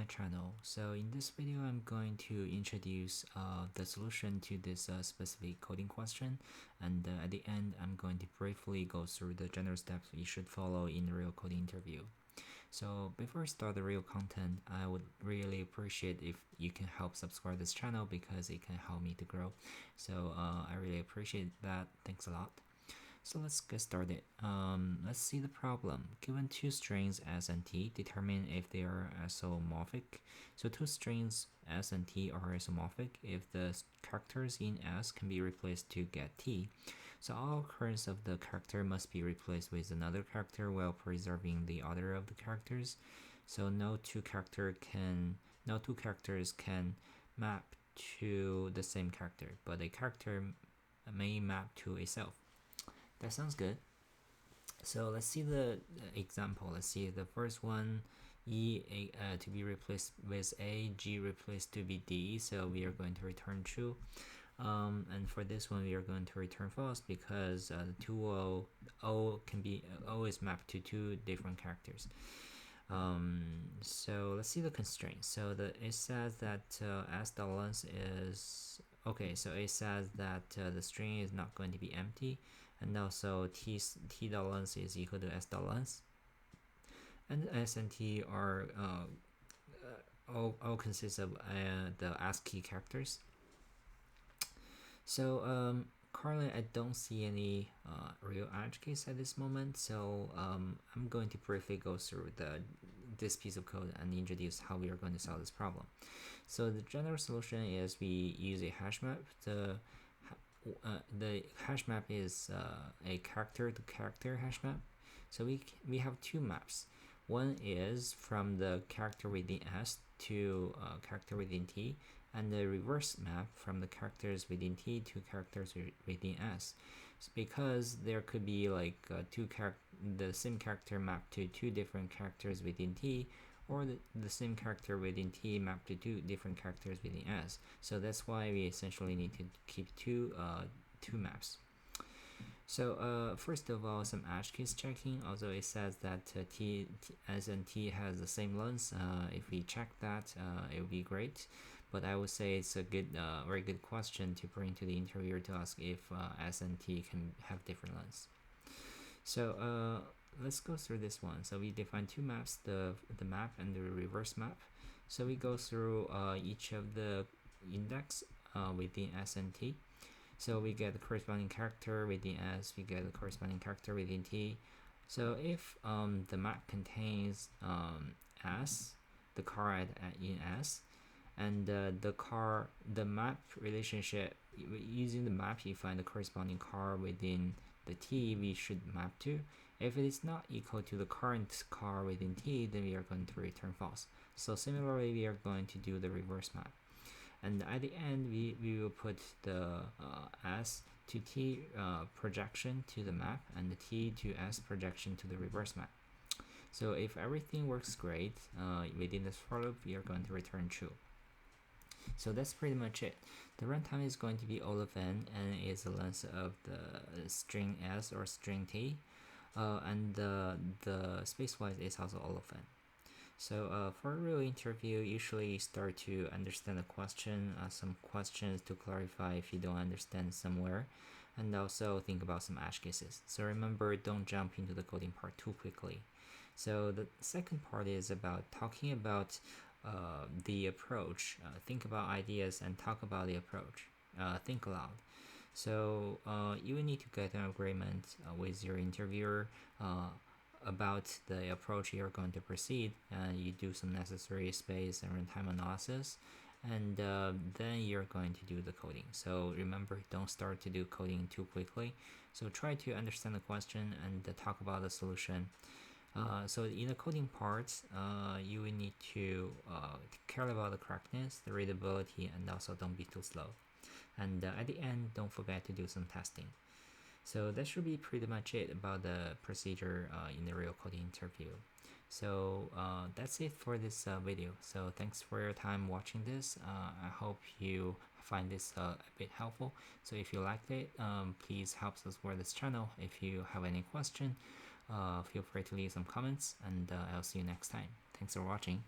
my channel. So in this video I'm going to introduce the solution to this specific coding question, and at the end I'm going to briefly go through the general steps you should follow in a real coding interview. So before I start the real content, I would really appreciate if you can help subscribe this channel because it can help me to grow. So I really appreciate that. Thanks a lot. So let's get started. Let's see the problem. Given two strings s and t, determine if they are isomorphic. So two strings s and t are isomorphic if the characters in s can be replaced to get t. So all occurrence of the character must be replaced with another character while preserving the order of the characters. So no two characters can map to the same character, but a character may map to itself. That sounds good. So let's see the example. Let's see the first one, to be replaced with a, g replaced to be d. So we are going to return true. And for this one, we are going to return false because the two o is mapped to two different characters. So let's see the constraints. So it says that s.length is okay. So it says that the string is not going to be empty, and also t.length is equal to s.length, and s and t are all consist of the ASCII characters. So currently I don't see any real edge case at this moment, so I'm going to briefly go through this piece of code and introduce how we are going to solve this problem. So the general solution is we use a hash map. The hash map is a character to character hash map. So we have two maps. One is from the character within s to character within t, and the reverse map from the characters within t to characters within s. It's because there could be like the same character mapped to two different characters within t, or the same character within t mapped to two different characters within s. So that's why we essentially need to keep two maps. So first of all, some edge case checking. Although it says that s and t has the same length, if we check that, it would be great. But I would say it's a very good question to bring to the interviewer to ask if s and t can have different lengths. So let's go through this one. So we define two maps, the map and the reverse map. So we go through each of the index within s and t. So we get the corresponding character within s, we get the corresponding character within t. So if the map contains s, the car in s, and the map relationship, using the map you find the corresponding car within the t we should map to. If it is not equal to the current car within t, then we are going to return false. So similarly, we are going to do the reverse map, and at the end we will put the s to t projection to the map and the t to s projection to the reverse map. So if everything works great within this for loop, we are going to return true. So that's pretty much it. The runtime is going to be all of n, and is the length of the string s or string t, and the space-wise is also all of n. So for a real interview, usually start to understand the question, some questions to clarify if you don't understand somewhere, and also think about some edge cases. So remember, don't jump into the coding part too quickly. So the second part is about talking about the approach. Think about ideas and talk about the approach. Think aloud. So you will need to get an agreement with your interviewer about the approach you're going to proceed, and you do some necessary space and runtime analysis, and then you're going to do the coding. So remember, don't start to do coding too quickly. So try to understand the question and talk about the solution. So in the coding part, you will need to care about the correctness, the readability, and also don't be too slow. And at the end, don't forget to do some testing. So that should be pretty much it about the procedure in the real coding interview. So that's it for this video. So thanks for your time watching this. I hope you find this a bit helpful. So if you liked it, please help support this channel. If you have any question, feel free to leave some comments, and I'll see you next time. Thanks for watching.